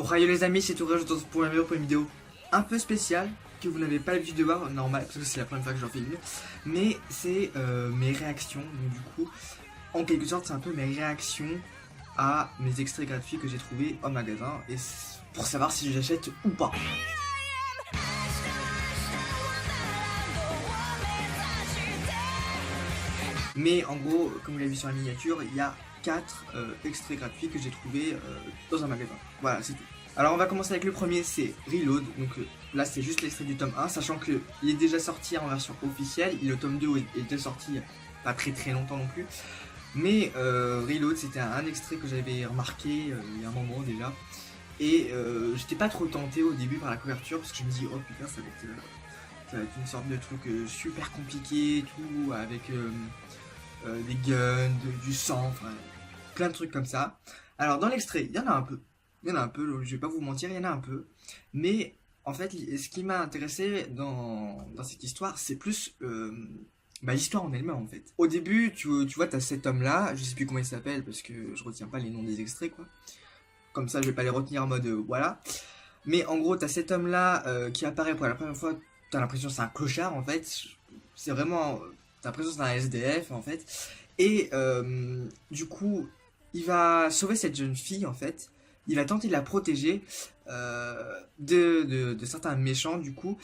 Ohio les amis, c'est Tourage pour une vidéo un peu spéciale que vous n'avez pas l'habitude de voir, normal, parce que c'est la première fois que j'en fais une. Mais c'est mes réactions, donc du coup, en quelque sorte, c'est un peu mes réactions à mes extraits gratuits que j'ai trouvés en magasin, et pour savoir si j'achète ou pas. Mais en gros, comme vous l'avez vu sur la miniature, il y a 4 extraits gratuits que j'ai trouvés dans un magasin. Voilà, c'est tout. Alors on va commencer avec le premier, c'est Reload. Donc là c'est juste l'extrait du tome 1, sachant qu'il est déjà sorti en version officielle. Le tome 2 était sorti pas très longtemps non plus. Mais Reload, c'était un extrait que j'avais remarqué il y a un moment déjà. Et j'étais pas trop tenté au début par la couverture, parce que je me dis oh putain ça va être une sorte de truc super compliqué et tout, avec des guns, du sang, enfin plein de trucs comme ça. Alors dans l'extrait, il y en a un peu. Je vais pas vous mentir, il y en a un peu. Mais en fait, ce qui m'a intéressé dans cette histoire, c'est plus l'histoire en elle-même en fait. Au début, tu vois, t'as cet homme-là, je sais plus comment il s'appelle parce que je retiens pas les noms des extraits quoi. Comme ça, je vais pas les retenir en mode voilà. Mais en gros, t'as cet homme-là qui apparaît pour la première fois, t'as l'impression que c'est un clochard en fait. C'est vraiment. T'as l'impression que c'est un SDF en fait. Et du coup, il va sauver cette jeune fille en fait. Il va tenter de la protéger de certains méchants du coup.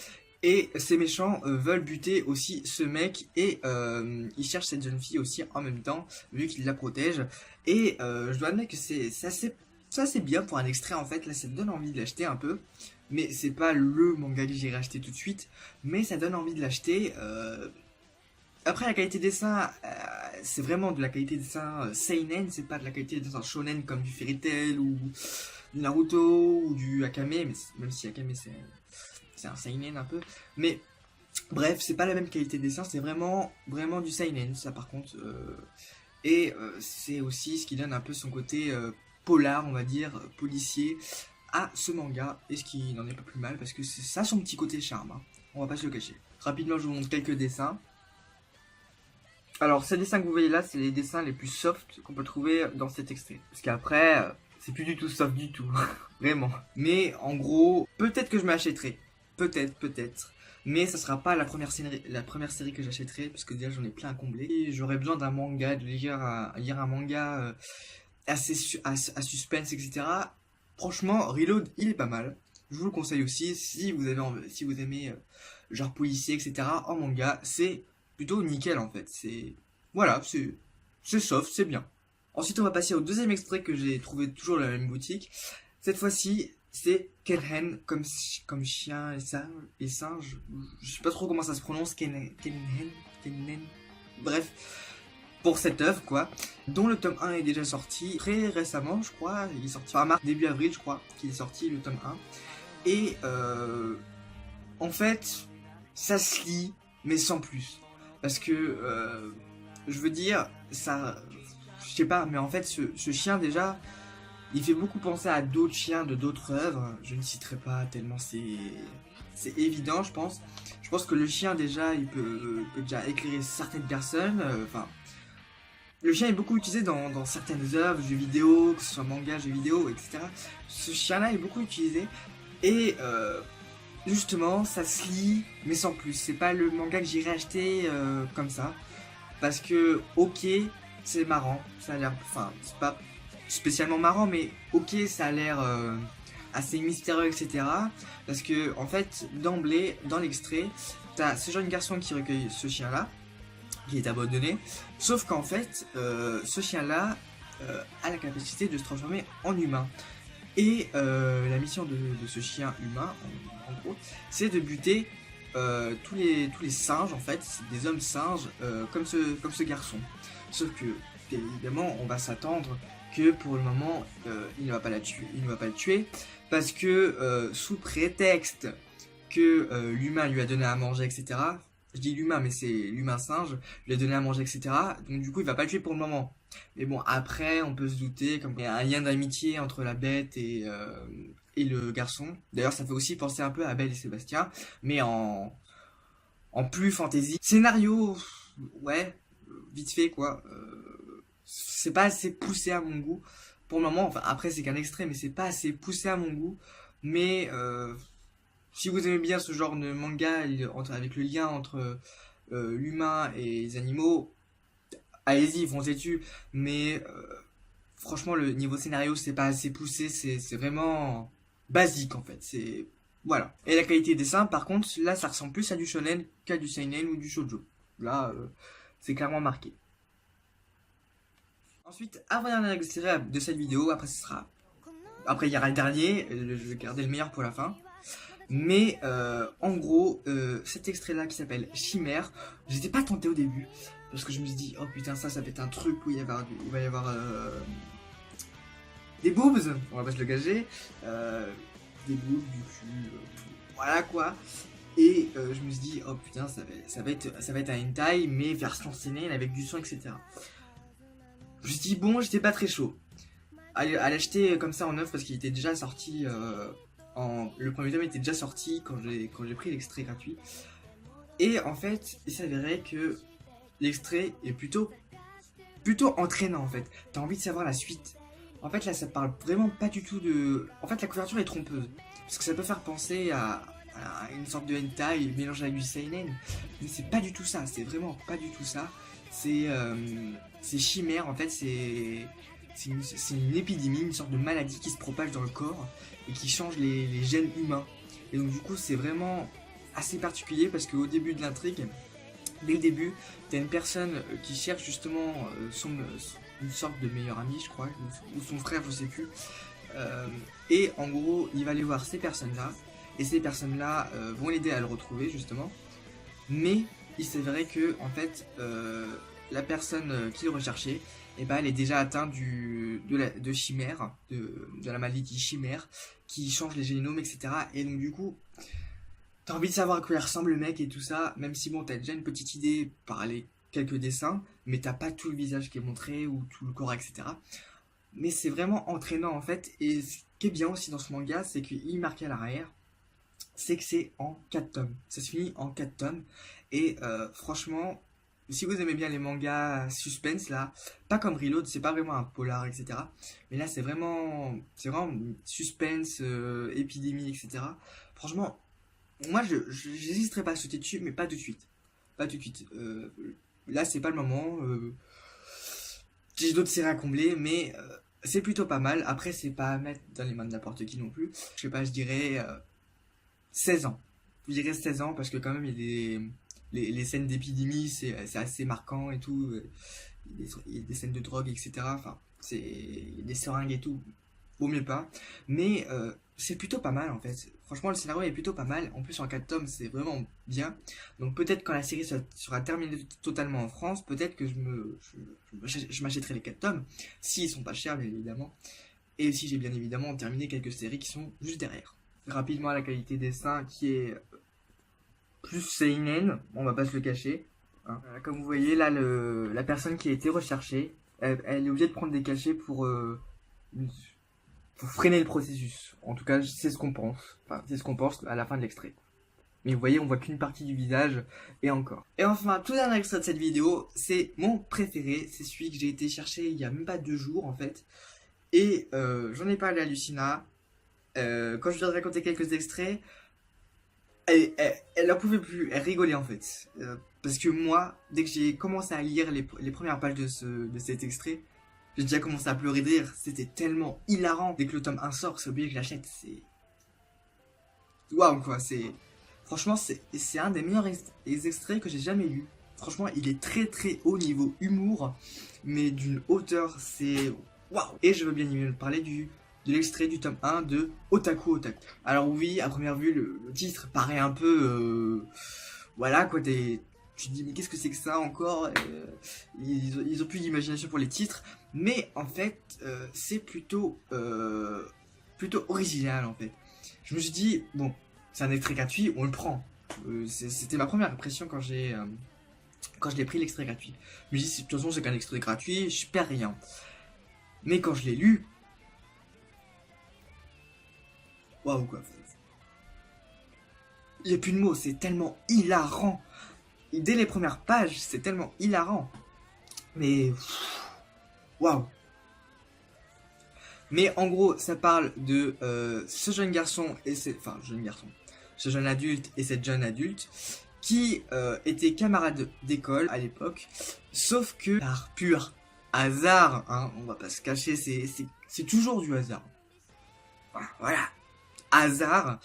Et ces méchants veulent buter aussi ce mec. Et ils cherchent cette jeune fille aussi en même temps, vu qu'il la protège. Et je dois admettre que c'est assez bien pour un extrait en fait. Là, ça te donne envie de l'acheter un peu. Mais c'est pas le manga que j'irai acheter tout de suite. Mais ça donne envie de l'acheter. Après, la qualité dessin, c'est vraiment de la qualité dessin seinen, c'est pas de la qualité dessin shonen comme du Fairy Tail ou du Naruto ou du Akame, mais même si Akame c'est un seinen un peu. Mais bref, c'est pas la même qualité dessin, c'est vraiment du seinen, ça par contre. Et c'est aussi ce qui donne un peu son côté polar, on va dire, policier à ce manga, et ce qui n'en est pas plus mal parce que c'est ça son petit côté charme, hein. On va pas se le cacher. Rapidement, je vous montre quelques dessins. Alors, ces dessins que vous voyez là, c'est les dessins les plus soft qu'on peut trouver dans cet extrait. Parce qu'après, c'est plus du tout soft du tout. Vraiment. Mais en gros, peut-être que je m'achèterai. Peut-être. Mais ça sera pas la première série que j'achèterai. Parce que déjà, j'en ai plein à combler. Et j'aurais besoin d'un manga, de lire un manga assez à suspense, etc. Franchement, Reload, il est pas mal. Je vous le conseille aussi. Si vous aimez genre policier, etc. en manga, c'est plutôt nickel en fait. Voilà, c'est soft, c'est bien. Ensuite, on va passer au deuxième extrait que j'ai trouvé toujours dans la même boutique. Cette fois-ci, c'est Kenhen comme chien et singe. Je sais pas trop comment ça se prononce. Kenhen. Bref, pour cette œuvre quoi, dont le tome 1 est déjà sorti très récemment, je crois. Il est sorti en mars, début avril, je crois, qu'il est sorti le tome 1. Et en fait, ça se lit, mais sans plus. Parce que, je veux dire, ça, je sais pas, mais en fait, ce chien déjà, il fait beaucoup penser à d'autres chiens de d'autres œuvres. Je ne citerai pas tellement c'est évident, je pense. Je pense que le chien déjà, il peut déjà éclairer certaines personnes. Enfin, le chien est beaucoup utilisé dans certaines œuvres, jeux vidéo, que ce soit manga, jeux vidéo, etc. Ce chien-là est beaucoup utilisé et justement, ça se lit, mais sans plus. C'est pas le manga que j'irai acheter comme ça. Parce que, ok, c'est marrant. Ça a l'air. Enfin, c'est pas spécialement marrant, mais ok, ça a l'air assez mystérieux, etc. Parce que, en fait, d'emblée, dans l'extrait, t'as ce jeune garçon qui recueille ce chien-là, qui est abandonné. Sauf qu'en fait, ce chien-là a la capacité de se transformer en humain. Et la mission de ce chien humain, en gros, c'est de buter tous les singes, en fait, des hommes singes, comme ce garçon. Sauf que, bien évidemment, on va s'attendre que pour le moment, il ne va pas le tuer, parce que sous prétexte que l'humain lui a donné à manger, etc. Je dis l'humain, mais c'est l'humain singe, lui a donné à manger, etc. Donc du coup, il va pas le tuer pour le moment. Mais bon, après, on peut se douter, comme il y a un lien d'amitié entre la bête et le garçon. D'ailleurs, ça fait aussi penser un peu à Belle et Sébastien, mais en plus fantasy. Scénario, ouais, vite fait quoi. C'est pas assez poussé à mon goût pour le moment, enfin après c'est qu'un extrait, mais c'est pas assez poussé à mon goût. Mais si vous aimez bien ce genre de manga avec le lien entre l'humain et les animaux, allez-y, foncez dessus. Mais franchement, le niveau scénario, c'est pas assez poussé, c'est vraiment basique en fait. C'est voilà. Et la qualité des dessins, par contre, là, ça ressemble plus à du shonen qu'à du seinen ou du shoujo. Là, c'est clairement marqué. Ensuite, avant-dernier extrait de cette vidéo, après il y aura le dernier, je vais garder le meilleur pour la fin. Mais en gros, cet extrait-là qui s'appelle Chimère, j'étais pas tenté au début. Parce que je me suis dit, oh putain, ça va être un truc où il va y avoir des boobs, on va pas se le cacher. Des boobs, du cul, voilà quoi. Et je me suis dit, oh putain, ça va être un hentai, mais version seinen avec du sang, etc. Je me suis dit, bon, j'étais pas très chaud à l'acheter comme ça en neuf parce qu'il était déjà sorti. Le premier tome était déjà sorti quand j'ai pris l'extrait gratuit. Et en fait, il s'avérait que l'extrait est plutôt entraînant en fait. T'as envie de savoir la suite. En fait, là, ça parle vraiment pas du tout de. En fait, la couverture est trompeuse. Parce que ça peut faire penser à une sorte de hentai mélangé avec du seinen. Mais c'est pas du tout ça. C'est vraiment pas du tout ça. C'est chimère en fait. C'est une épidémie, une sorte de maladie qui se propage dans le corps et qui change les gènes humains. Et donc du coup c'est vraiment assez particulier parce qu'au début de l'intrigue, dès le début, t'as une personne qui cherche justement une sorte de meilleur ami, je crois, ou son frère, je sais plus. Et en gros, il va aller voir ces personnes-là, et ces personnes-là vont l'aider à le retrouver justement. Mais il s'avérait que en fait, la personne qu'il recherchait, et bah, elle est déjà atteinte de chimère, de la maladie chimère, qui change les génomes, etc. Et donc du coup, t'as envie de savoir à quoi il ressemble le mec et tout ça, même si bon, t'as déjà une petite idée par les quelques dessins, mais t'as pas tout le visage qui est montré, ou tout le corps, etc. Mais c'est vraiment entraînant en fait, et ce qui est bien aussi dans ce manga, c'est qu'il est marqué à l'arrière, c'est que c'est en 4 tomes. Ça se finit en 4 tomes, et franchement, si vous aimez bien les mangas suspense là, pas comme Reload, c'est pas vraiment un polar, etc. Mais là c'est vraiment suspense, épidémie, etc. Franchement, moi j'hésiterais pas à sauter dessus, mais pas tout de suite. Pas tout de suite. Là c'est pas le moment. J'ai d'autres séries à combler, mais c'est plutôt pas mal. Après c'est pas à mettre dans les mains de n'importe qui non plus. Je sais pas, je dirais 16 ans. Je dirais 16 ans parce que quand même il y a les scènes d'épidémie, c'est assez marquant et tout. Il y a des scènes de drogue, etc. Enfin, il y a des seringues et tout. Vaut mieux pas. Mais c'est plutôt pas mal en fait. Franchement, le scénario est plutôt pas mal. En plus, en 4 tomes, c'est vraiment bien. Donc peut-être quand la série sera terminée totalement en France, peut-être que je m'achèterai les 4 tomes. S'ils sont pas chers, bien évidemment. Et si j'ai bien évidemment terminé quelques séries qui sont juste derrière. Rapidement, la qualité des dessins qui est plus seinen, on va pas se le cacher. Hein. Comme vous voyez là, la personne qui a été recherchée, elle est obligée de prendre des cachets pour freiner le processus. En tout cas, c'est ce qu'on pense. Enfin, c'est ce qu'on pense à la fin de l'extrait. Mais vous voyez, on voit qu'une partie du visage, et encore. Et enfin, tout dernier extrait de cette vidéo, c'est mon préféré. C'est celui que j'ai été chercher il y a même pas 2 jours en fait. Et j'en ai parlé à Lucina. Quand je viens de raconter quelques extraits, elle en pouvait plus, elle rigolait en fait. Parce que moi, dès que j'ai commencé à lire les premières pages de cet extrait, j'ai déjà commencé à pleurer de rire. C'était tellement hilarant. Dès que le tome 1 sort, c'est obligé que je l'achète. C'est waouh quoi. Franchement, c'est un des meilleurs extraits que j'ai jamais lu. Franchement, il est très très haut niveau humour, mais d'une hauteur, c'est waouh. Et je veux bien y parler de l'extrait du tome 1 de Otaku Otaku. Alors oui, à première vue, le titre paraît un peu... voilà quoi, tu te dis mais qu'est-ce que c'est que ça encore. Ils ont plus d'imagination pour les titres, mais en fait, c'est plutôt original en fait. Je me suis dit, bon, c'est un extrait gratuit, on le prend. C'était ma première impression quand je l'ai pris l'extrait gratuit. Je me dis, de toute façon, c'est qu'un extrait gratuit, je perds rien. Mais quand je l'ai lu, waouh quoi. Il n'y a plus de mots, c'est tellement hilarant. Et dès les premières pages, c'est tellement hilarant. Mais waouh. Mais en gros, ça parle de ce jeune garçon et ce jeune adulte et cette jeune adulte qui étaient camarades d'école à l'époque, sauf que par pur hasard, hein, on va pas se cacher, c'est toujours du hasard. Voilà, hasard.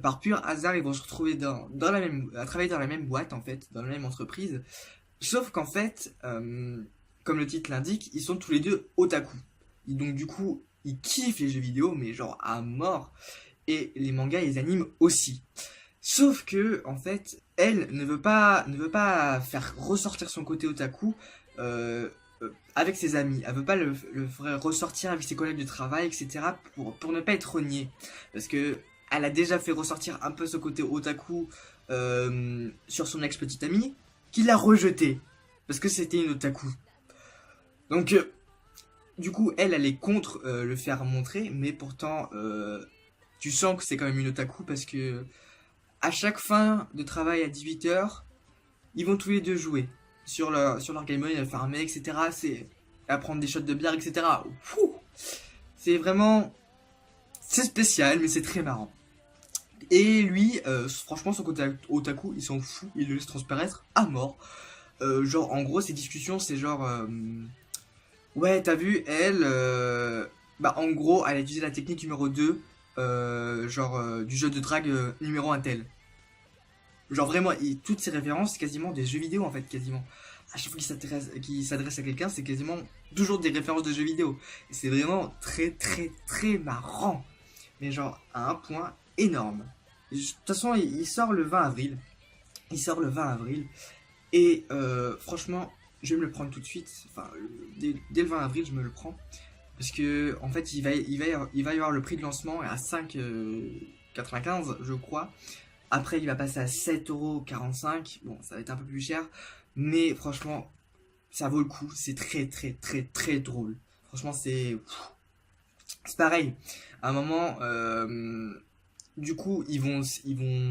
Par pur hasard, ils vont se retrouver à travailler dans la même boîte en fait, dans la même entreprise. Sauf qu'en fait, comme le titre l'indique, ils sont tous les deux otaku. Et donc du coup, ils kiffent les jeux vidéo, mais genre à mort. Et les mangas et les animes aussi. Sauf que, en fait, elle ne veut pas faire ressortir son côté otaku avec ses amis. Elle veut pas le faire ressortir avec ses collègues de travail, etc. pour ne pas être reniée. Parce que elle a déjà fait ressortir un peu ce côté otaku sur son ex-petite amie, qui l'a rejeté. Parce que c'était une otaku. Donc, du coup, elle est contre le faire montrer, mais pourtant, tu sens que c'est quand même une otaku parce que à chaque fin de travail à 18h, ils vont tous les deux jouer sur leur Game Boy, à farmer, etc. C'est à prendre des shots de bière, etc. Fou, c'est vraiment... C'est spécial, mais c'est très marrant. Et lui, franchement, son côté otaku, il s'en fout, il le laisse transparaître à mort. Genre, en gros, ces discussions, c'est genre... ouais, t'as vu, elle... bah, en gros, elle a utilisé la technique numéro 2, du jeu de drague numéro 1 tel. Genre vraiment, toutes ces références, c'est quasiment des jeux vidéo en fait, quasiment. À chaque fois qu'il s'adresse à quelqu'un, c'est quasiment toujours des références de jeux vidéo. Et c'est vraiment très très très marrant. Mais genre, à un point énorme. De toute façon, il sort le 20 avril. Il sort le 20 avril. Et franchement, je vais me le prendre tout de suite. Enfin, dès le 20 avril, je me le prends. Parce que, en fait, il va y avoir le prix de lancement à 5,95 je crois. Après, il va passer à 7,45 €. Bon, ça va être un peu plus cher. Mais franchement, ça vaut le coup. C'est très, très, très, très drôle. Franchement, c'est pareil. À un moment, du coup, ils vont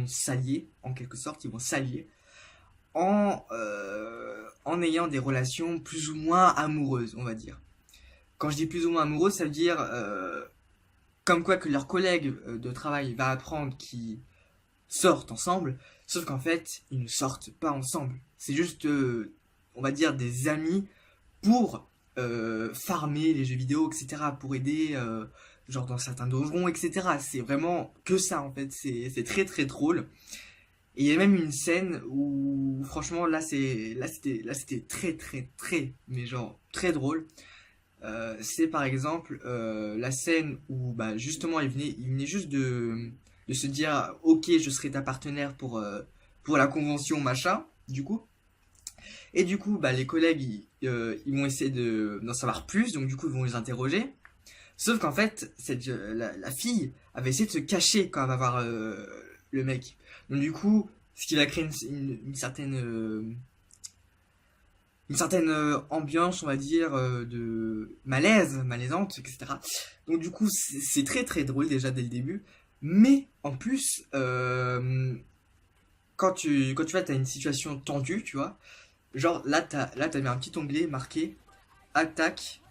s'allier, en quelque sorte. Ils vont s'allier en ayant des relations plus ou moins amoureuses, on va dire. Quand je dis plus ou moins amoureuses, ça veut dire comme quoi que leur collègue de travail va apprendre qu'ils sortent ensemble, sauf qu'en fait, ils ne sortent pas ensemble. C'est juste, on va dire, des amis pour farmer les jeux vidéo, etc. Pour aider, genre dans certains donjons, etc. C'est vraiment que ça, en fait. C'est très très drôle. Et il y a même une scène où, franchement, là c'était très très très, mais genre très drôle. C'est par exemple la scène où bah, justement il venait juste de se dire ok je serai ta partenaire pour la convention machin du coup. Et du coup bah, les collègues ils vont essayer d'en savoir plus, donc du coup ils vont les interroger. Sauf qu'en fait la fille avait essayé de se cacher quand elle va voir le mec. Donc du coup ce qui va créer une certaine ambiance, on va dire, de malaisante, etc. Donc du coup, c'est très très drôle déjà dès le début. Mais en plus, quand tu vois, t'as une situation tendue, tu vois. Genre t'avais un petit onglet marqué attaque,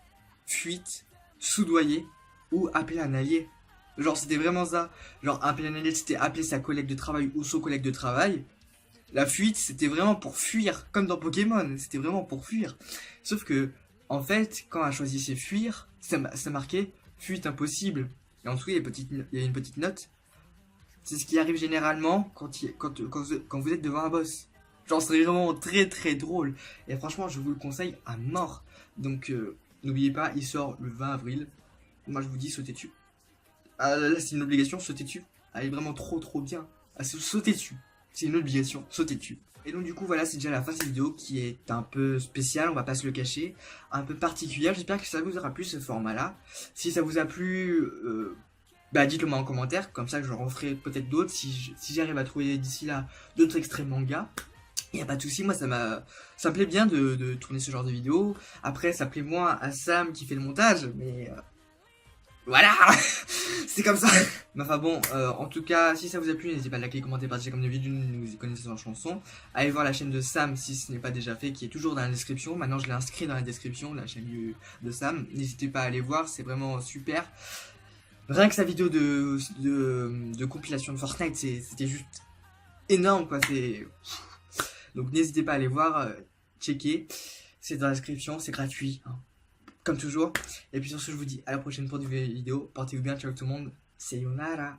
fuite, soudoyer ou appeler un allié. Genre c'était vraiment ça. Genre appeler un allié, c'était appeler sa collègue de travail ou son collègue de travail. La fuite, c'était vraiment pour fuir, comme dans Pokémon, c'était vraiment pour fuir. Sauf que, en fait, quand elle choisissait fuir, ça marquait fuite impossible. Et en dessous, il y a une petite note. C'est ce qui arrive généralement quand vous êtes devant un boss. Genre, c'est vraiment très très drôle. Et franchement, je vous le conseille à mort. Donc, n'oubliez pas, il sort le 20 avril. Moi, je vous dis, sautez dessus. Ah, là, c'est une obligation, sautez dessus. Elle est vraiment trop trop bien. Ah, sautez dessus. C'est une obligation, sautez dessus. Et donc du coup voilà, c'est déjà la fin de cette vidéo qui est un peu spéciale, on va pas se le cacher, un peu particulière. J'espère que ça vous aura plu ce format là. Si ça vous a plu, bah dites-le moi en commentaire, comme ça je referai peut-être d'autres si j'arrive à trouver d'ici là d'autres extraits manga. Y a pas de souci, moi ça me plaît bien de tourner ce genre de vidéo. Après ça plaît moins à Sam qui fait le montage, mais Voilà. C'est comme ça. Mais enfin bon, en tout cas, si ça vous a plu, n'hésitez pas à liker, commenter, partager comme d'habitude, vous connaissez leur chanson. Allez voir la chaîne de Sam si ce n'est pas déjà fait, qui est toujours dans la description. Maintenant, je l'ai inscrit dans la description, la chaîne de Sam. N'hésitez pas à aller voir, c'est vraiment super. Rien que sa vidéo de compilation de Fortnite, c'était juste énorme, quoi. Donc n'hésitez pas à aller voir, checker. C'est dans la description, c'est gratuit, hein, comme toujours. Et puis sur ce, je vous dis à la prochaine pour de nouvelles vidéos. Portez-vous bien, ciao tout le monde. Sayonara.